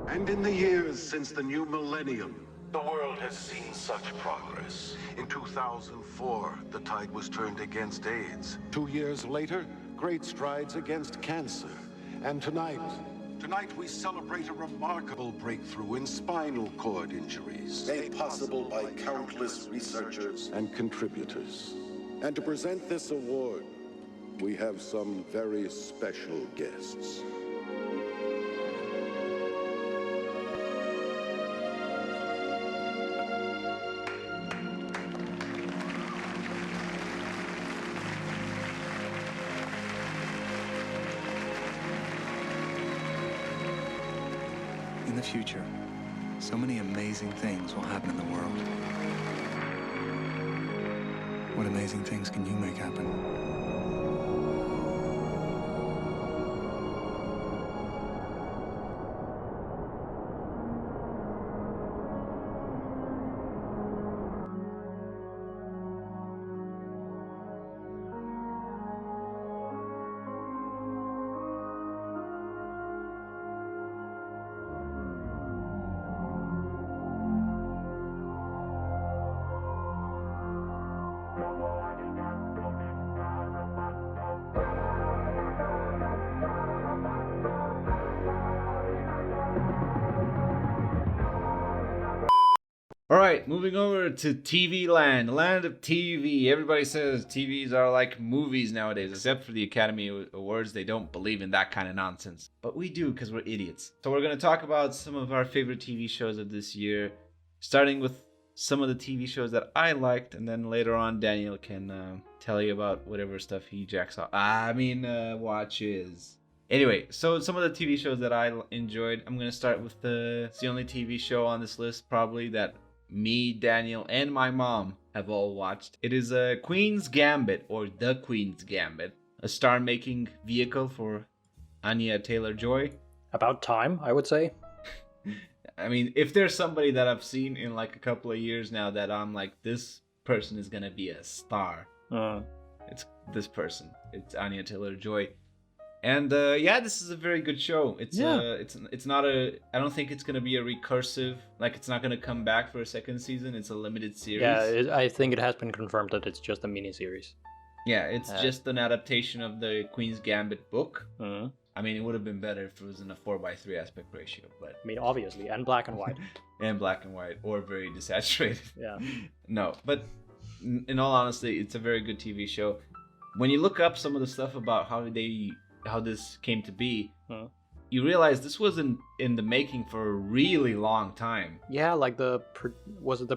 And in the years since the new millennium, the world has seen such progress. In 2004, the tide was turned against AIDS. 2 years later, great strides against cancer. And tonight we celebrate a remarkable breakthrough in spinal cord injuries, made possible by countless researchers and contributors. And to present this award, we have some very special guests. In the future, so many amazing things will happen in the world. What amazing things can you make happen? All right, moving over to TV land, land of TV. Everybody says TVs are like movies nowadays, except for the Academy Awards. They don't believe in that kind of nonsense. But we do, because we're idiots. So we're going to talk about some of our favorite TV shows of this year, starting with some of the TV shows that I liked, and then later on Daniel can tell you about whatever stuff he jacks off. Watches. Anyway, so some of the TV shows that I enjoyed, I'm going to start with it's the only TV show on this list probably that me, Daniel, and my mom have all watched. It is Queen's Gambit, or The Queen's Gambit, a star-making vehicle for Anya Taylor-Joy. About time, I would say. I mean, if there's somebody that I've seen in like a couple of years now that I'm like, this person is gonna be a star, it's this person. It's Anya Taylor-Joy. And this is a very good show. It's not I don't think it's gonna be a recursive, like it's not gonna come back for a second season. It's a limited series. Yeah, I think it has been confirmed that it's just a mini-series. Yeah, it's just an adaptation of the Queen's Gambit book. I mean, it would have been better if it was in a 4:3 aspect ratio, but I mean, obviously, and black and white. And black and white, or very desaturated. Yeah. No, but in all honesty, it's a very good TV show. When you look up some of the stuff about how this came to be, you realize this wasn't in the making for a really long time. Yeah, like the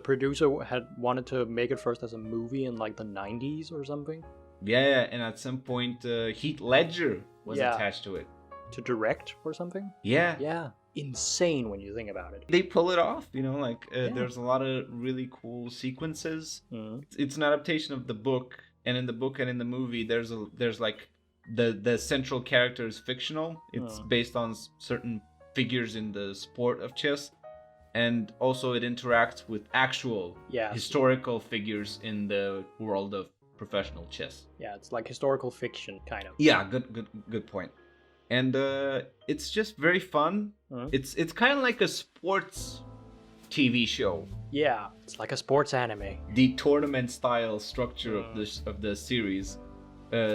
producer had wanted to make it first as a movie in like the 90s or something? Yeah, and at some point Heath Ledger was attached to it. To direct or something? Yeah. Yeah. Insane when you think about it. They pull it off, there's a lot of really cool sequences. It's an adaptation of the book, and in the book and in the movie there's like the central character is fictional. It's based on certain figures in the sport of chess, and also it interacts with actual historical figures in the world of professional chess. Yeah, it's like historical fiction, kind of. Yeah, good point. And it's just very fun. It's kind of like a sports TV show. Yeah, it's like a sports anime. The tournament style structure of the series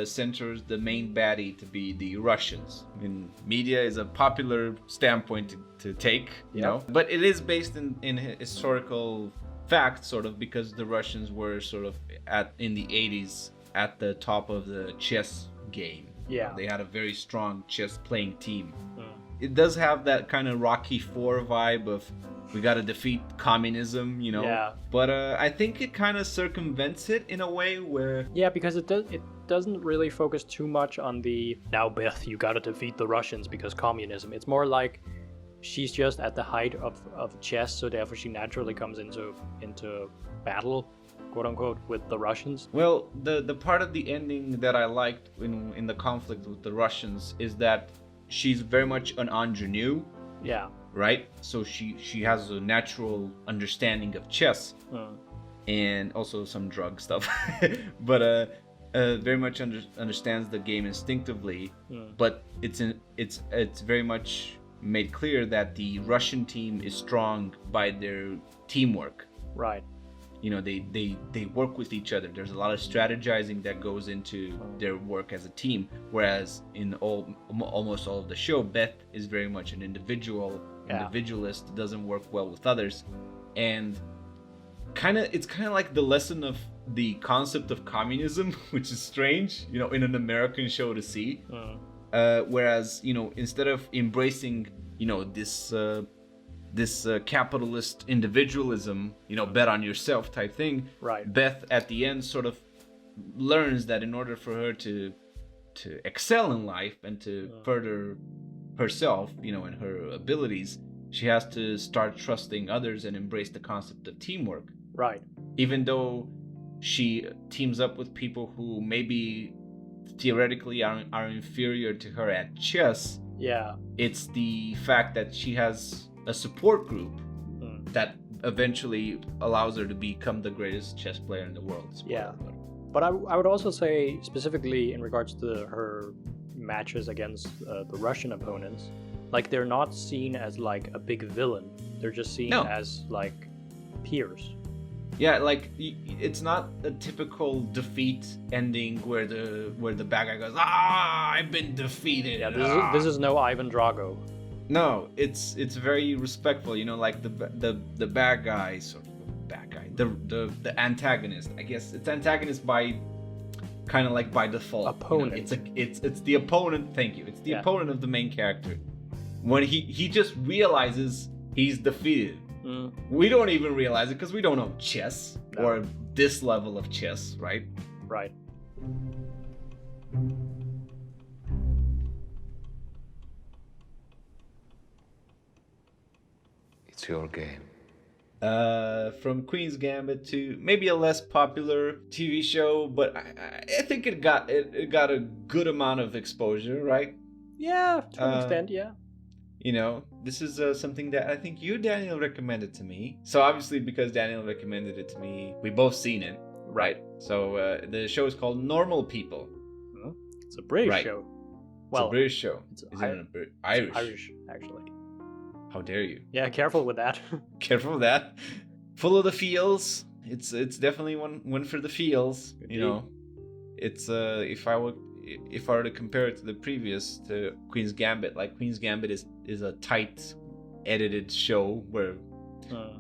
centers the main baddie to be the Russians. I mean, media is a popular standpoint to take, you know, but it is based in historical fact, sort of, because the Russians were sort of in the 80s at the top of the chess game. Yeah. They had a very strong chess playing team. It does have that kind of Rocky IV vibe of we got to defeat communism, you know. Yeah. But I think it kind of circumvents it in a way where... Yeah, because it doesn't really focus too much on the, now Beth, you got to defeat the Russians because communism. It's more like she's just at the height of chess, so therefore she naturally comes into battle, quote unquote, with the Russians. Well, the part of the ending that I liked in the conflict with the Russians is that she's very much an ingenue. Yeah. Right? So she has a natural understanding of chess and also some drug stuff. But very much understands the game instinctively, but it's very much made clear that the Russian team is strong by their teamwork. Right. You know, they work with each other. There's a lot of strategizing that goes into their work as a team, whereas in almost all of the show, Beth is very much an individualist, doesn't work well with others, and it's kind of like the lesson of the concept of communism, which is strange, you know, in an American show to see. Whereas, you know, instead of embracing, you know, this capitalist individualism, you know, bet on yourself type thing, right, Beth at the end sort of learns that in order for her to excel in life and to further herself, you know, and her abilities, she has to start trusting others and embrace the concept of teamwork. Right. Even though she teams up with people who maybe theoretically are inferior to her at chess, it's the fact that she has a support group that eventually allows her to become the greatest chess player in the world. But I would also say, specifically in regards to her matches against the Russian opponents, like, they're not seen as like a big villain. They're just seen as like peers. Yeah, like, it's not a typical defeat ending where the bad guy goes, I've been defeated. Yeah, this is no Ivan Drago. No, it's very respectful, you know, like the bad guy, sort of bad guy, the antagonist. I guess it's antagonist by kind of like by default. Opponent. You know, it's the opponent. Thank you. It's the opponent of the main character. When he just realizes he's defeated. We don't even realize it because we don't know chess or this level of chess, right? Right. It's your game. From Queen's Gambit to maybe a less popular TV show, but I think it got a good amount of exposure, right? Yeah, to an extent, yeah. You know, this is something that I think you, Daniel, recommended to me. So obviously, because Daniel recommended it to me, we both seen it, right? So the show is called Normal People. It's a British show. Well, it's a British show. It's Irish. It's Irish, actually. How dare you? Yeah, careful with that. Careful with that. Full of the feels. It's definitely one for the feels. Indeed. You know, it's if I were to compare it to the previous, to Queen's Gambit, like Queen's Gambit is a tight edited show where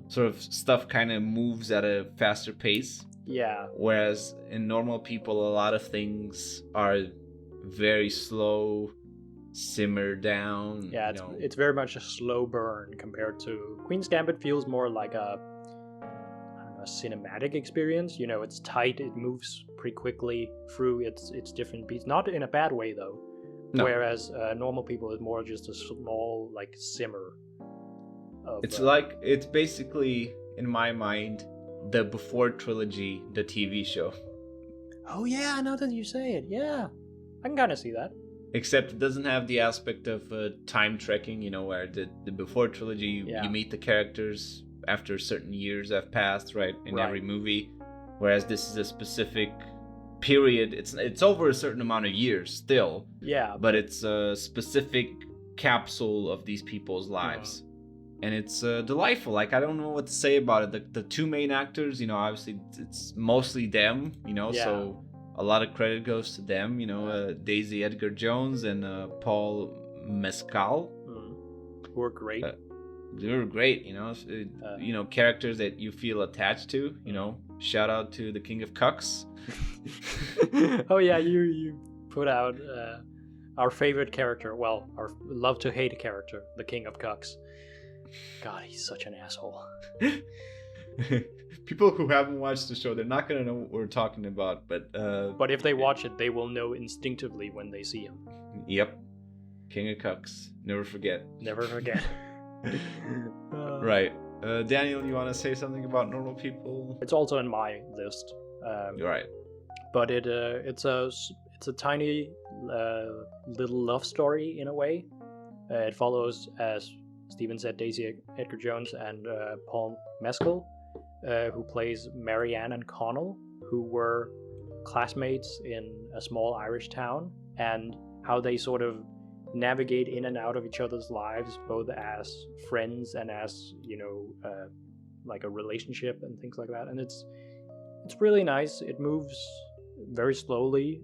sort of stuff kind of moves at a faster pace. Yeah. Whereas in Normal People, a lot of things are very slow, simmer down. Yeah, it's very much a slow burn compared to Queen's Gambit. Feels more like a cinematic experience. You know, it's tight, it moves pretty quickly through its different beats, not in a bad way though. No. Whereas Normal People is more just a small like simmer of, it's basically, in my mind, the Before trilogy, the TV show. Oh yeah, now that you say it, yeah, I can kind of see that. Except it doesn't have the aspect of time trekking, you know, where the Before trilogy, you meet the characters after certain years have passed, right, in every movie, whereas this is a specific period. It's over a certain amount of years still, but it's a specific capsule of these people's lives, and it's delightful. Like, I don't know what to say about it. The two main actors, you know, obviously it's mostly them, you know, so a lot of credit goes to them, you know, Daisy Edgar Jones and Paul Mescal, who are great. They were great, you know. You know, characters that you feel attached to. You know, shout out to the King of Cucks. Oh yeah, you put out our favorite character. Well, our love to hate character, the King of Cucks. God, he's such an asshole. People who haven't watched the show, they're not gonna know what we're talking about. But if they watch it, they will know instinctively when they see him. Yep, King of Cucks. Never forget. Never forget. Right. Daniel, you want to say something about Normal People? It's also in my list. You're right. But it's a tiny little love story in a way. It follows, as Steven said, Daisy Edgar Jones and Paul Mescal, who plays Marianne and Connell, who were classmates in a small Irish town, and how they sort of navigate in and out of each other's lives, both as friends and as, like a relationship and things like that. And it's really nice. It moves very slowly,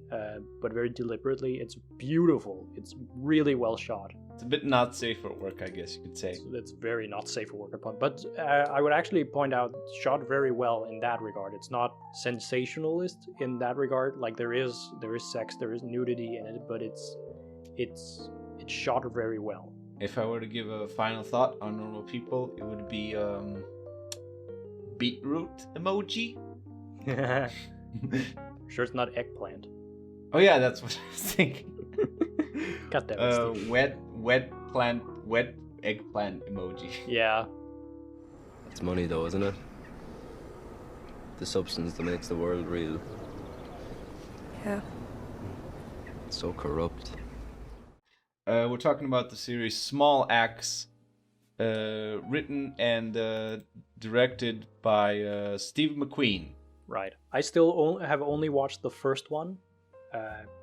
but very deliberately. It's beautiful. It's really well shot. It's a bit not safe for work, I guess you could say. It's very not safe for work upon. But I would actually point out, shot very well in that regard. It's not sensationalist in that regard. Like there is sex, there is nudity in it, but it's shot very well. If I were to give a final thought on Normal People, it would be beetroot emoji. Sure, it's not eggplant. Oh yeah, that's what I was thinking. God damn it, Steve. Wet eggplant emoji. Yeah. It's money though, isn't it? The substance that makes the world real. Yeah. It's so corrupt. We're talking about the series Small Axe, written and directed by Steve McQueen. Right. I still have only watched the first one,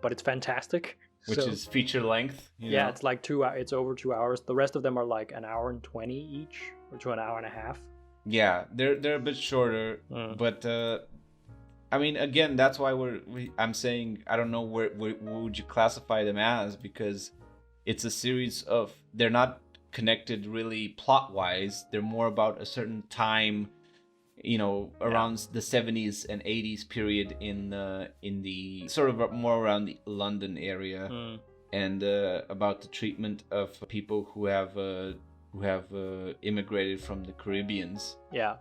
but it's fantastic. Which is feature length. Yeah, know? it's like 2 hours. It's over 2 hours. The rest of them are like an hour and 20 each, or to an hour and a half. Yeah, they're a bit shorter, but I mean, again, that's why I'm saying I don't know what would you classify them as, because it's a series of, they're not connected really plot wise. They're more about a certain time, around the 70s and 80s period in the sort of more around the London area, and about the treatment of people who have immigrated from the Caribbeans. Yeah.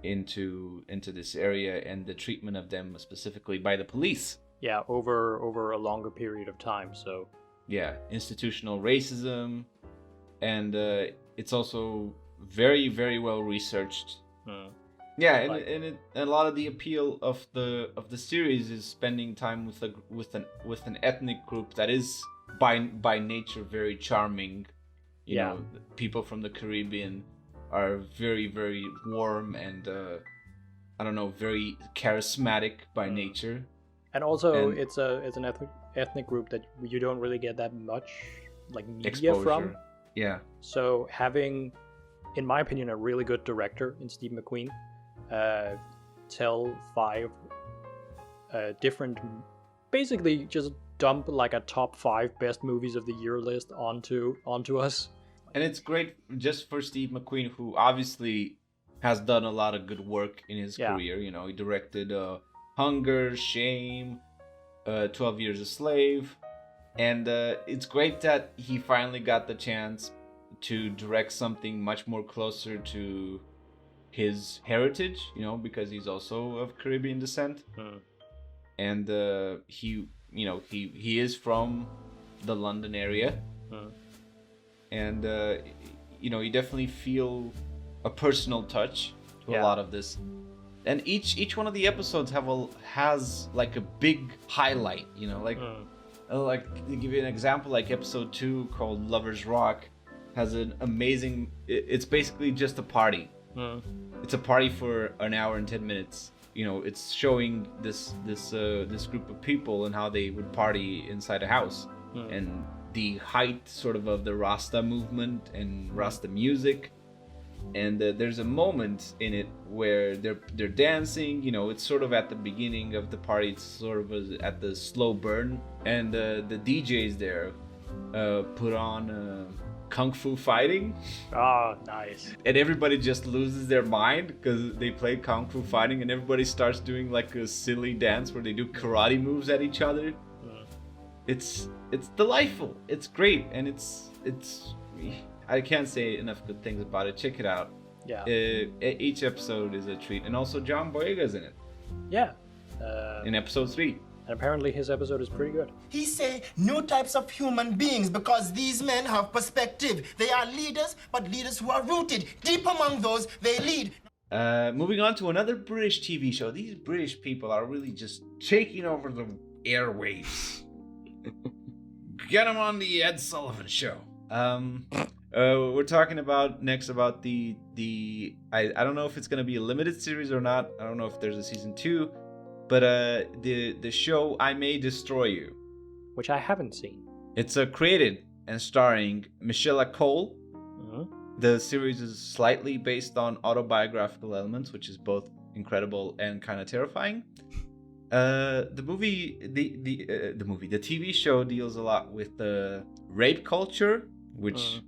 Into this area, and the treatment of them specifically by the police. Yeah, over a longer period of time. So. Yeah, institutional racism, and it's also very, very well researched. Yeah, and a lot of the appeal of the series is spending time with an ethnic group that is by nature very charming. You know, people from the Caribbean are very, very warm and very charismatic by nature. And also, it's an ethnic group that you don't really get that much like media exposure from. Yeah. So having, in my opinion, a really good director in Steve McQueen, tell 5 different, basically just dump like a top 5 best movies of the year list onto us. And it's great just for Steve McQueen, who obviously has done a lot of good work in his career. You know, he directed Hunger, Shame, 12 Years a Slave. And it's great that he finally got the chance to direct something much more closer to his heritage, because he's also of Caribbean descent. And he is from the London area. And you definitely feel a personal touch to a lot of this. And each one of the episodes has like a big highlight, like to give you an example, like episode 2 called Lover's Rock has an amazing, it's basically just a party. It's a party for an hour and 10 minutes. It's showing this group of people and how they would party inside a house, and the height sort of the Rasta movement and Rasta music. And there's a moment in it where they're dancing. It's sort of at the beginning of the party. It's sort of at the slow burn, and the DJs there put on kung fu fighting. Ah, nice. And everybody just loses their mind because they play kung fu fighting, and everybody starts doing like a silly dance where they do karate moves at each other. It's delightful. It's great, and it's I can't say enough good things about it. Check it out. Yeah. Each episode is a treat, and also John Boyega's in it. Yeah. In episode 3. And apparently his episode is pretty good. He say new types of human beings because these men have perspective. They are leaders, but leaders who are rooted deep among those they lead. Moving on to another British TV show. These British people are really just taking over the airwaves. Get them on the Ed Sullivan Show. We're talking about next about the I don't know if it's gonna be a limited series or not. I don't know if there's a season 2, But the show I May Destroy You, which I haven't seen. it's created and starring Michelle Cole. The series is slightly based on autobiographical elements, which is both incredible and kind of terrifying. The TV show deals a lot with the rape culture, which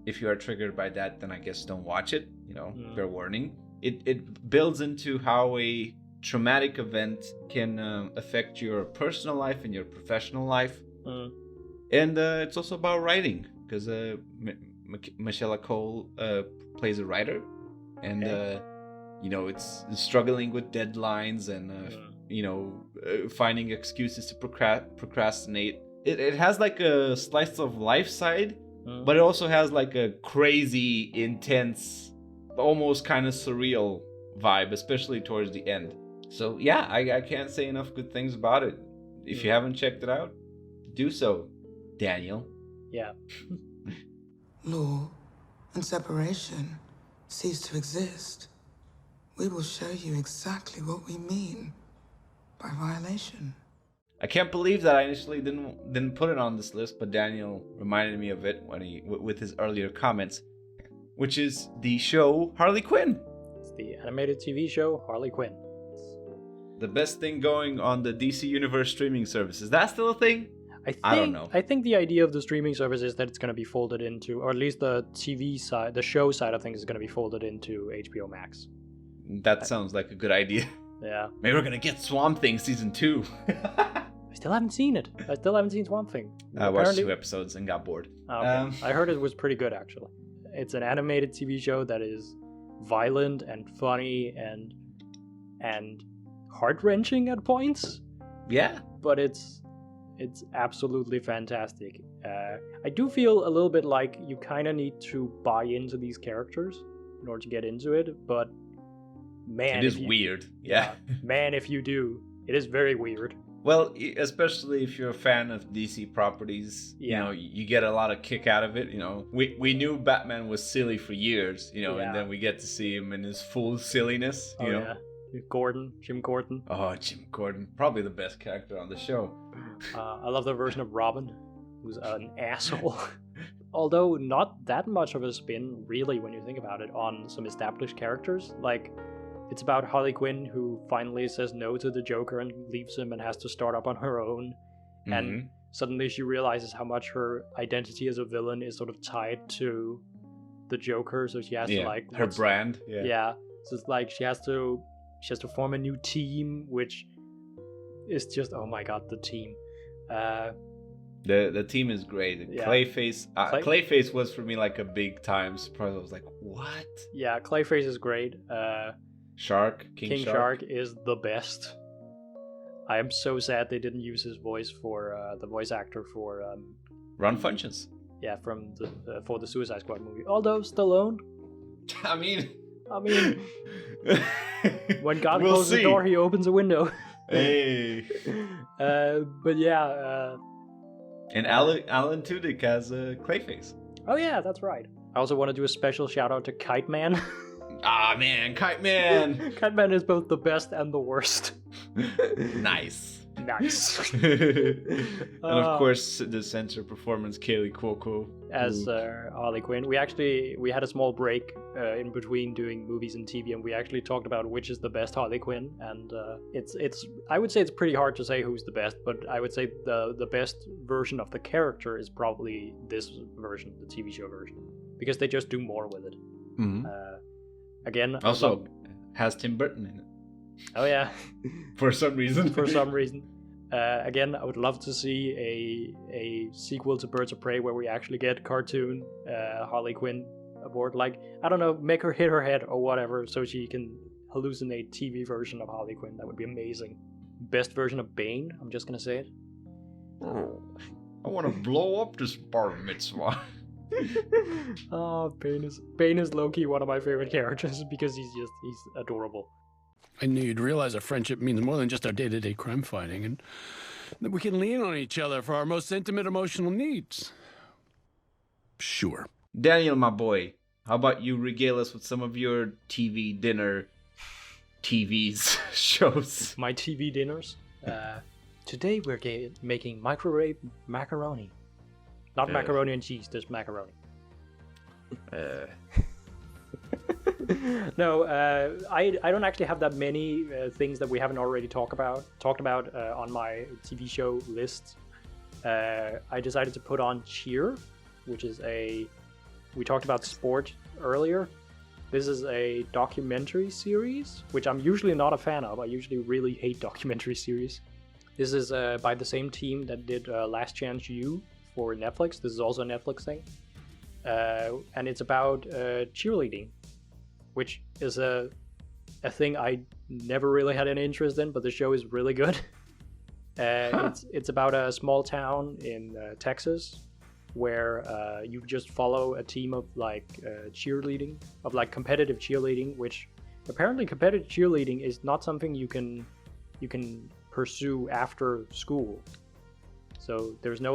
if you are triggered by that, then I guess don't watch it. Fair warning. It builds into how a traumatic event can affect your personal life and your professional life. And it's also about writing, because Michelle Cole plays a writer, and it's struggling with deadlines and finding excuses to procrastinate. It has like a slice of life side, but it also has like a crazy, intense, almost kind of surreal vibe, especially towards the end. So yeah, I can't say enough good things about it. If you haven't checked it out, do so, Daniel. Yeah. Law and separation cease to exist. We will show you exactly what we mean by violation. I can't believe that I initially didn't put it on this list, but Daniel reminded me of it with his earlier comments, which is the show Harley Quinn. It's the animated TV show Harley Quinn. The best thing going on the DC Universe streaming service. Is that still a thing? I don't know. I think the idea of the streaming service is that it's going to be folded into, or at least the TV side, the show side of things is going to be folded into HBO Max. That sounds like a good idea. Yeah. Maybe we're going to get Swamp Thing season 2. I still haven't seen it. I still haven't seen Swamp Thing. I watched 2 episodes and got bored. Okay. I heard it was pretty good, actually. It's an animated TV show that is violent and funny and heart-wrenching at points. Yeah. But it's absolutely fantastic. I do feel a little bit like you kind of need to buy into these characters in order to get into it, but man, it is weird. Yeah. Man, if you do, it is very weird. Well, especially if you're a fan of DC properties, you get a lot of kick out of it. We knew Batman was silly for years, and then we get to see him in his full silliness. You know? Yeah. Jim Gordon. Oh, Jim Gordon, probably the best character on the show. I love the version of Robin, who's an asshole. Although not that much of a spin, really, when you think about it, on some established characters. Like, it's about Harley Quinn, who finally says no to the Joker and leaves him and has to start up on her own. Mm-hmm. And suddenly she realizes how much her identity as a villain is sort of tied to the Joker, so she has to, like... her brand. Yeah. So it's like she has to form a new team, which is just, oh my god, the team. The team is great. Yeah. Clayface was for me like a big time surprise. I was like, what? Yeah, Clayface is great. King Shark is the best. I am so sad they didn't use his voice for the voice actor for Ron Funches. Yeah, from for the Suicide Squad movie. Although Stallone. I mean, when God closes the door, he opens a window. Hey. But yeah. And Alan Tudyk has Clayface. Oh yeah, that's right. I also want to do a special shout out to Kite Man. Ah man, Kite Man. Kite Man is both the best and the worst. Nice. And of course, the censor performance, Kaylee Cuoco as Harley Quinn. We had a small break in between doing movies and TV, and we actually talked about which is the best Harley Quinn. And it's I would say it's pretty hard to say who's the best, but I would say the best version of the character is probably this version, the TV show version, because they just do more with it. Mm-hmm. Again, also has Tim Burton in it. Oh yeah. For some reason. Again, I would love to see a sequel to Birds of Prey where we actually get cartoon Harley Quinn aboard. Like, I don't know, make her hit her head or whatever so she can hallucinate TV version of Harley Quinn. That would be amazing. Best version of Bane, I'm just gonna say it. Oh, I want to blow up this bar mitzvah. Oh, Bane is low-key one of my favorite characters because he's adorable. I knew you'd realize our friendship means more than just our day-to-day crime fighting, and that we can lean on each other for our most intimate emotional needs. Sure. Daniel, my boy, how about you regale us with some of your TV dinner TV's shows. My TV dinners. Today we're making microwave macaroni. Not macaroni and cheese, just macaroni. No, I don't actually have that many things that we haven't already talked about on my TV show list. I decided to put on Cheer, which is we talked about sport earlier. This is a documentary series, which I'm usually not a fan of. I usually really hate documentary series. This is by the same team that did Last Chance U for Netflix. This is also a Netflix thing. And it's about cheerleading, which is a thing I never really had any interest in, but the show is really good. It's about a small town in Texas where you just follow a team of cheerleading, of competitive cheerleading, which apparently competitive cheerleading is not something you can pursue after school. So there's no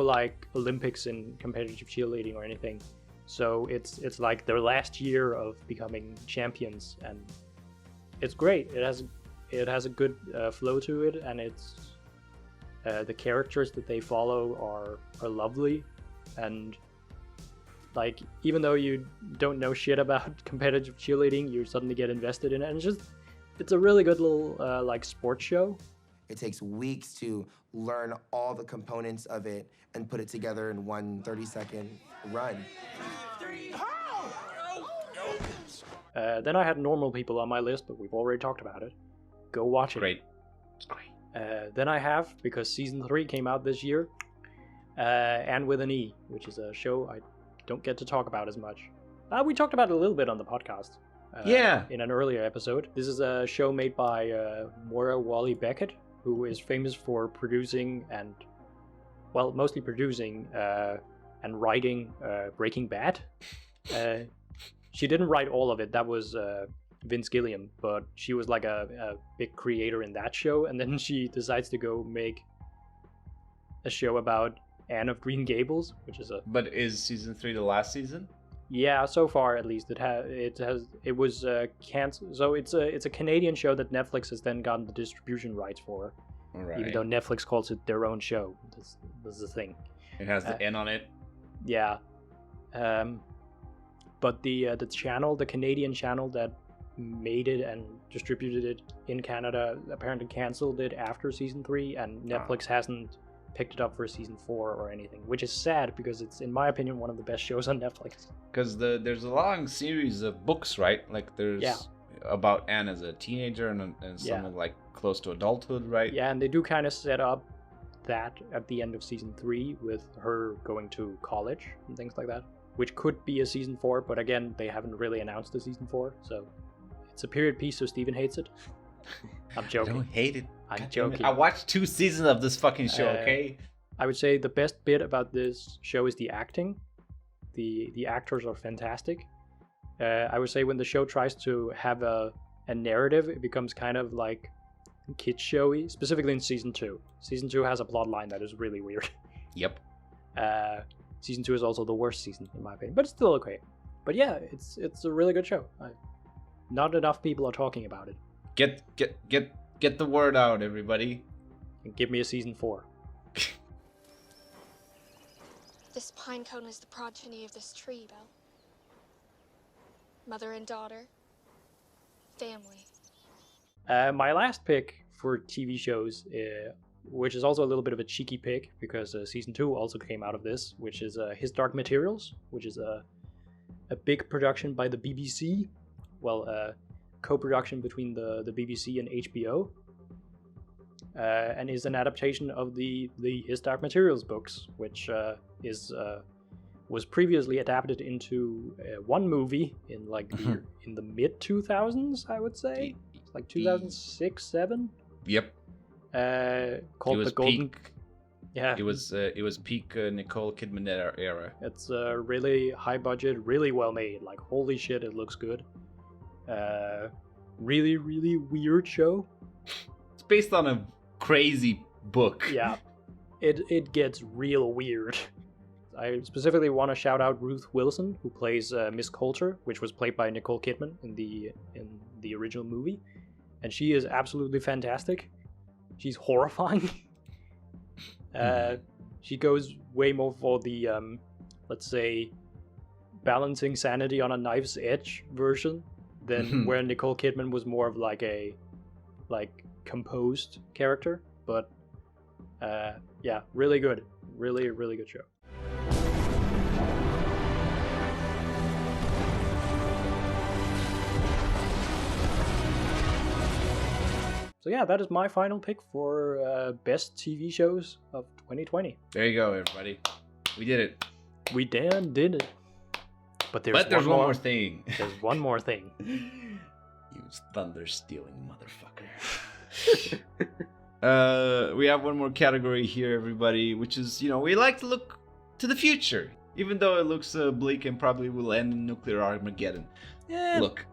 Olympics in competitive cheerleading or anything. So it's like their last year of becoming champions, and it's great. It has a good flow to it, and it's the characters that they follow are lovely, and even though you don't know shit about competitive cheerleading, you suddenly get invested in it, and it's a really good little sports show. It takes weeks to learn all the components of it and put it together in one 30-second run. Then I had Normal People on my list, but we've already talked about it. Go watch it. Great. It's great. Then I have, because season 3 came out this year, And with an E, which is a show I don't get to talk about as much. We talked about it a little bit on the podcast. In an earlier episode. This is a show made by Moira Wally-Beckett, who is famous for producing and, well, mostly producing and writing Breaking Bad. She didn't write all of it. That was Vince Gilliam, but she was like a big creator in that show, and then she decides to go make a show about Anne of Green Gables, which is a... But is season 3 the last season? Yeah, so far at least it was canceled. So it's a Canadian show that Netflix has then gotten the distribution rights for. Right. Even though Netflix calls it their own show. This is the thing. It has the N on it. Yeah. But the channel, the Canadian channel that made it and distributed it in Canada, apparently canceled it after season 3, and Netflix hasn't picked it up for season 4 or anything, which is sad because it's, in my opinion, one of the best shows on Netflix. Because there's a long series of books, right? Like there's about Anne as a teenager and someone like close to adulthood, right? Yeah, and they do kind of set up that at the end of season 3 with her going to college and things like that, which could be a season 4, but again, they haven't really announced the season 4, so it's a period piece, so Steven hates it. I'm joking. I don't hate it. I'm joking. I watched 2 seasons of this fucking show, okay? I would say the best bit about this show is the acting. The actors are fantastic. I would say when the show tries to have a narrative, it becomes kind of like kid showy, specifically in season 2. Season 2 has a plot line that is really weird. Yep. Season 2 is also the worst season in my opinion, but it's still okay. But yeah, it's a really good show. Not enough people are talking about it. Get the word out, everybody. And give me a season 4. This pine cone is the progeny of this tree, Belle. Mother and daughter. Family. My last pick for TV shows, which is also a little bit of a cheeky pick, because season 2 also came out of this, which is His Dark Materials, which is a big production by the BBC. Well, co-production between the BBC and HBO, and is an adaptation of the His Dark Materials books, which was previously adapted into one movie in in the mid 2000s, I would say, like 2006, 7. Yep. Called The Golden. Peak. Yeah. It was peak Nicole Kidman era. It's really high budget, really well made. Like holy shit, it looks good. Really, really weird show. It's based on a crazy book. Yeah, it gets real weird. I specifically want to shout out Ruth Wilson, who plays Miss Coulter, which was played by Nicole Kidman in the original movie. and she is absolutely fantastic. She's horrifying. She goes way more for the, let's say, balancing sanity on a knife's edge version than where Nicole Kidman was more of like a composed character. But yeah, really good. Really, really good show. So yeah, that is my final pick for best TV shows of 2020. There you go, everybody. We did it. We did it. But there's one more thing. There's one more thing. You thunder-stealing motherfucker. We have one more category here, everybody, which is, we like to look to the future. Even though it looks bleak and probably will end in nuclear Armageddon. Yeah. Look,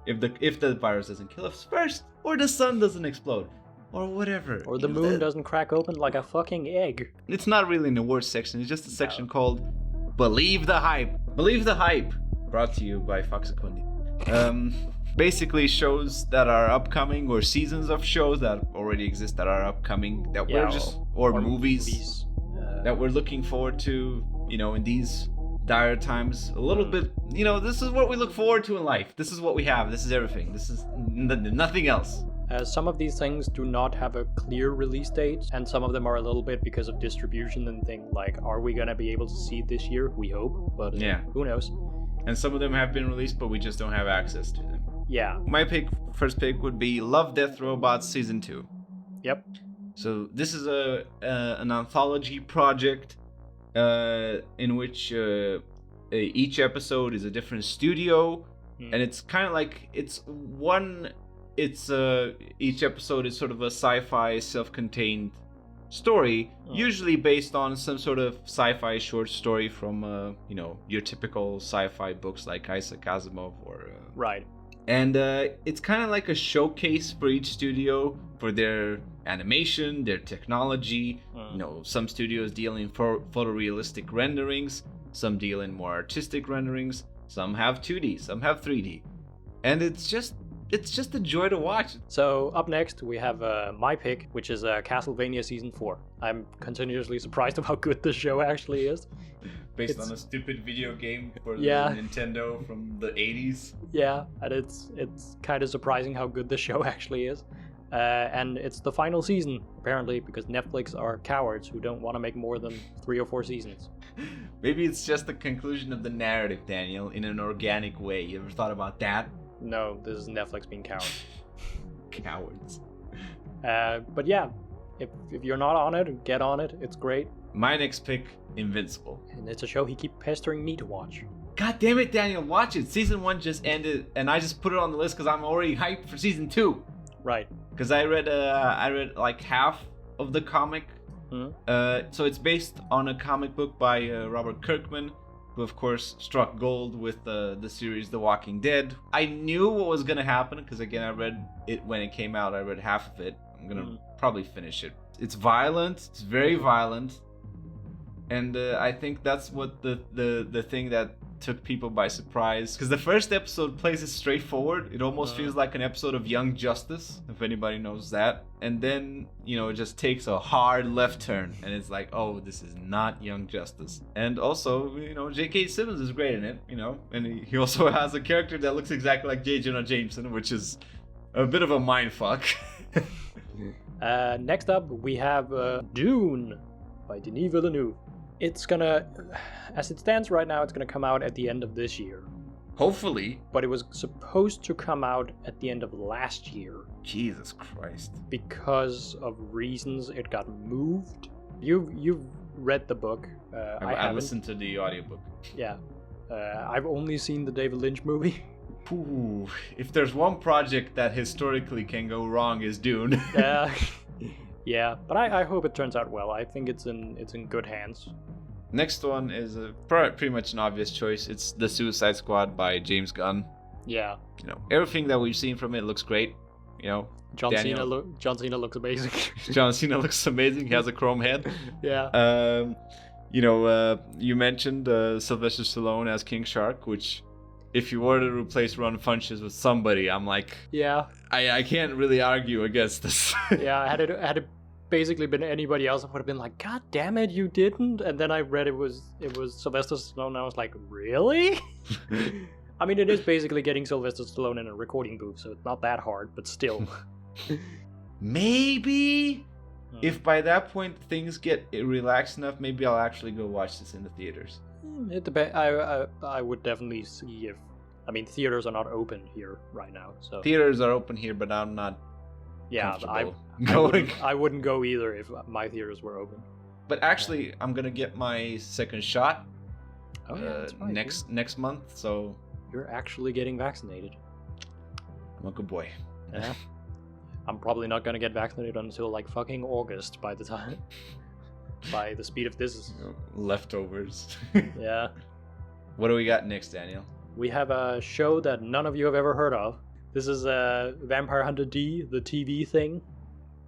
if the virus doesn't kill us first, or the sun doesn't explode, or whatever. Or the moon doesn't crack open like a fucking egg. It's not really in the worst section, it's just a section called Believe the Hype. Believe the Hype. Brought to you by Fox Secundi. Basically shows that are upcoming, or seasons of shows that already exist that are upcoming, that we're just, or movies that we're looking forward to, in these dire times. A little bit, this is what we look forward to in life. This is what we have. This is everything. This is nothing else. Some of these things do not have a clear release date, and some of them are a little bit because of distribution and things like, are we going to be able to see it this year? We hope, but who knows? And some of them have been released, but we just don't have access to them. Yeah. My first pick would be Love, Death, Robots Season 2. Yep. So this is an anthology project in which each episode is a different studio, and it's kind of like each episode is sort of a sci-fi self-contained story, usually based on some sort of sci-fi short story from your typical sci-fi books like Isaac Asimov or right. And it's kind of like a showcase for each studio for their animation, their technology. Some studios deal in photorealistic renderings, some deal in more artistic renderings, some have 2D, some have 3D, and it's just a joy to watch. So up next we have my pick, which is Castlevania Season 4. I'm continuously surprised of how good this show actually is. Based on a stupid video game for the Nintendo from the 80s. Yeah, and it's kind of surprising how good the show actually is. And it's the final season, apparently, because Netflix are cowards who don't want to make more than 3 or 4 seasons. Maybe it's just the conclusion of the narrative, Daniel, in an organic way. You ever thought about that? No, this is Netflix being cowards. Cowards. But yeah, if you're not on it, get on it. It's great. My next pick, Invincible. And it's a show he keeps pestering me to watch. God damn it, Daniel, watch it. Season 1 just ended, and I just put it on the list because I'm already hyped for Season 2. Right. Because I read like half of the comic. So it's based on a comic book by Robert Kirkman, who of course struck gold with the series The Walking Dead. I knew what was going to happen because, again, I read it when it came out. I read half of it. I'm going to probably finish it. It's violent. It's very violent. And I think that's what the thing that took people by surprise. Because the first episode plays it straightforward. It almost feels like an episode of Young Justice, if anybody knows that. And then, it just takes a hard left turn. And it's like, oh, this is not Young Justice. And also, J.K. Simmons is great in it, And he also has a character that looks exactly like J. Jonah Jameson, which is a bit of a mindfuck. Next up, we have Dune by Denis Villeneuve. It's gonna, as it stands right now, it's gonna come out at the end of this year. Hopefully. But it was supposed to come out at the end of last year. Jesus Christ. Because of reasons, it got moved. You've read the book. I listened to the audiobook. Yeah. I've only seen the David Lynch movie. Ooh, if there's one project that historically can go wrong, is Dune. Yeah, but I hope it turns out well. I think it's in good hands. Next one is pretty much an obvious choice. It's The Suicide Squad by James Gunn. Yeah. Everything that we've seen from it looks great. John Cena looks amazing. John Cena looks amazing. He has a chrome head. Yeah. You mentioned Sylvester Stallone as King Shark, which if you were to replace Ron Funches with somebody, I'm like, Yeah. I can't really argue against this. Yeah, had it basically been anybody else, I would have been like, God damn it, you didn't. And then I read it was Sylvester Stallone, and I was like, really? I mean, it is basically getting Sylvester Stallone in a recording booth, so it's not that hard, but still. Maybe if by that point things get relaxed enough, maybe I'll actually go watch this in the theaters. It depends. I would definitely see if. I mean, theaters are not open here right now, so. Theaters are open here, but I'm not. Yeah, going. I wouldn't go either if my theaters were open. But actually, I'm gonna get my second shot. Oh yeah, that's right. Next month. So you're actually getting vaccinated. I'm a good boy. Yeah. I'm probably not gonna get vaccinated until like fucking August by the time. By the speed of this. Leftovers. Yeah. What do we got next, Daniel? We have a show that none of you have ever heard of. This is Vampire Hunter D, the TV thing.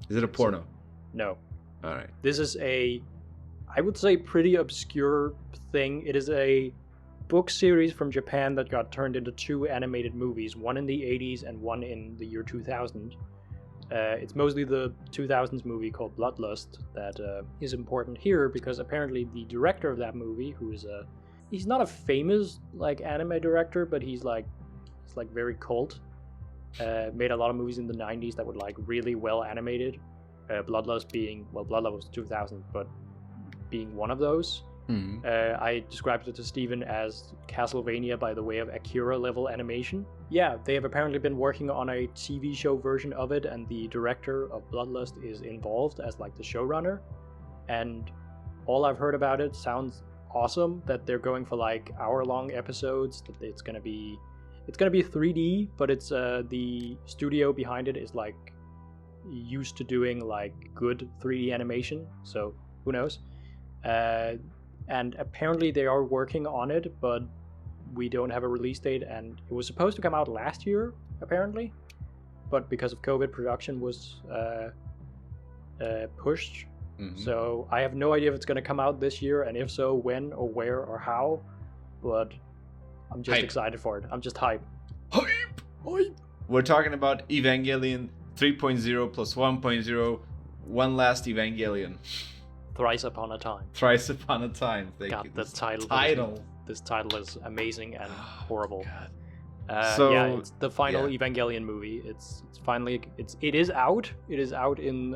Is it a porno? No. Alright. This is I would say, pretty obscure thing. It is a book series from Japan that got turned into 2 animated movies, one in the 80s and one in the year 2000. It's mostly the 2000s movie called Bloodlust that is important here because apparently the director of that movie, who is he's not a famous like anime director, but he's like very cult. Made a lot of movies in the 90s that were like really well animated. Bloodlust was 2000, but being one of those. Mm-hmm. I described it to Steven as Castlevania by the way of Akira level animation. Yeah, they have apparently been working on a TV show version of it, and the director of Bloodlust is involved as like the showrunner. And all I've heard about it sounds awesome, that they're going for like hour-long episodes, that it's gonna be 3D, but it's the studio behind it is like used to doing like good 3D animation, so who knows. And apparently they are working on it, but we don't have a release date, and it was supposed to come out last year, apparently. But because of COVID, production was pushed. Mm-hmm. So I have no idea if it's going to come out this year, and if so, when or where or how. But I'm just excited for it. I'm just hype. Hype! We're talking about Evangelion 3.0 plus 1.0, one last Evangelion. Thrice Upon a Time. Thrice Upon a Time. Thank you. The title. This title is amazing and horrible. So, yeah, it's the final Evangelion movie. It is out. It is out in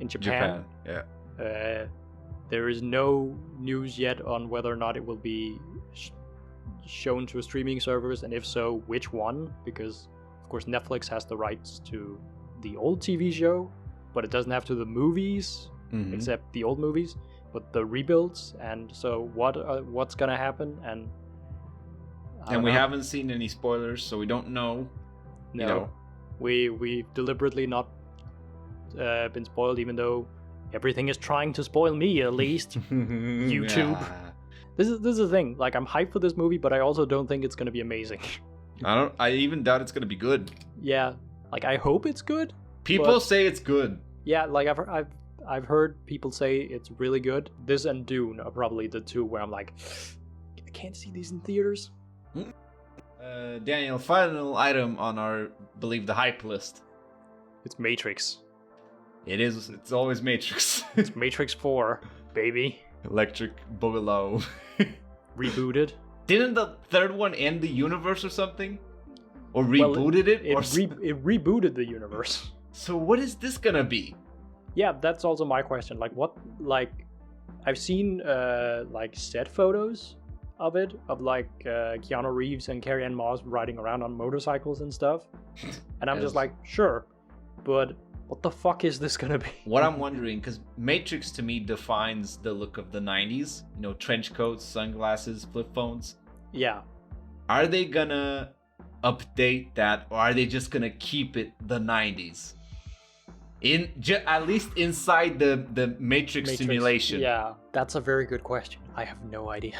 Japan. Yeah. There is no news yet on whether or not it will be shown to a streaming service, and if so, which one? Because of course Netflix has the rights to the old TV show, but it doesn't have to the movies. Mm-hmm. Except the old movies, but the rebuilds, and so what's gonna happen, and we haven't seen any spoilers, so we don't know. No, you know. we've deliberately not been spoiled, even though everything is trying to spoil me at least. YouTube. Yeah. This is the thing. Like, I'm hyped for this movie, but I also don't think it's gonna be amazing. I even doubt it's gonna be good. Yeah, like I hope it's good. People say it's good. Yeah, like I've heard people say it's really good. This and Dune are probably the 2 where I'm like, I can't see these in theaters. Daniel, final item on our believe the hype list. It's Matrix. It is. It's always Matrix. It's Matrix 4, baby. Electric Boogaloo. Rebooted. Didn't the 3rd one end the universe or something? Or rebooted it? It rebooted the universe. So what is this gonna be? Yeah, that's also my question. Like, what? Like, I've seen like set photos of it, of like Keanu Reeves and Carrie-Anne Moss riding around on motorcycles and stuff, and I'm just like, sure, but what the fuck is this gonna be? What I'm wondering, because Matrix to me defines the look of the 90s. You know, trench coats, sunglasses, flip phones. Yeah. Are they gonna update that, or are they just gonna keep it the 90s? At least inside the Matrix simulation. Yeah, that's a very good question. I have no idea.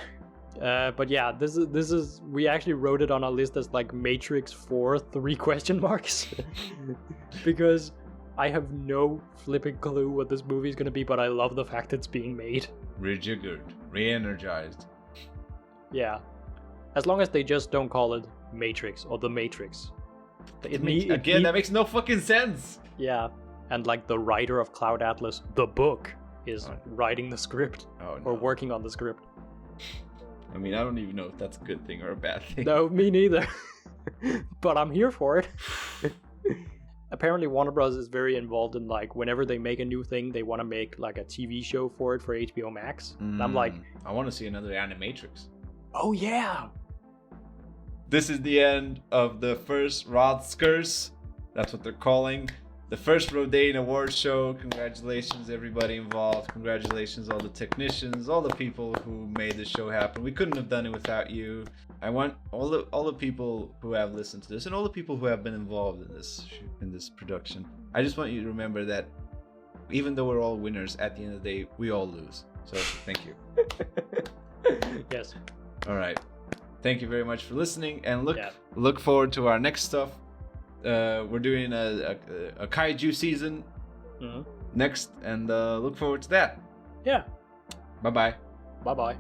But yeah, this is we actually wrote it on our list as like Matrix 4 3 question marks because I have no flipping clue what this movie is gonna be, but I love the fact it's being made. Rejiggered, re-energized. Yeah. As long as they just don't call it Matrix or the Matrix. That makes no fucking sense. Yeah, and like the writer of Cloud Atlas, the book, is writing the script or working on the script. I mean, I don't even know if that's a good thing or a bad thing. No, me neither. But I'm here for it. Apparently Warner Bros. Is very involved in like whenever they make a new thing, they want to make like a TV show for it for HBO Max. And I'm like, I want to see another Animatrix. Oh yeah. This is the end of the first RODSCARS. That's what they're calling. The first RODANE Awards show. Congratulations everybody involved. Congratulations all the technicians, all the people who made this show happen. We couldn't have done it without you. I want all the people who have listened to this and all the people who have been involved in this production. I just want you to remember that even though we're all winners, at the end of the day, we all lose. So thank you. Yes. All right. Thank you very much for listening, and look forward to our next stuff. We're doing a kaiju season next, and look forward to that. Yeah. Bye-bye. Bye-bye.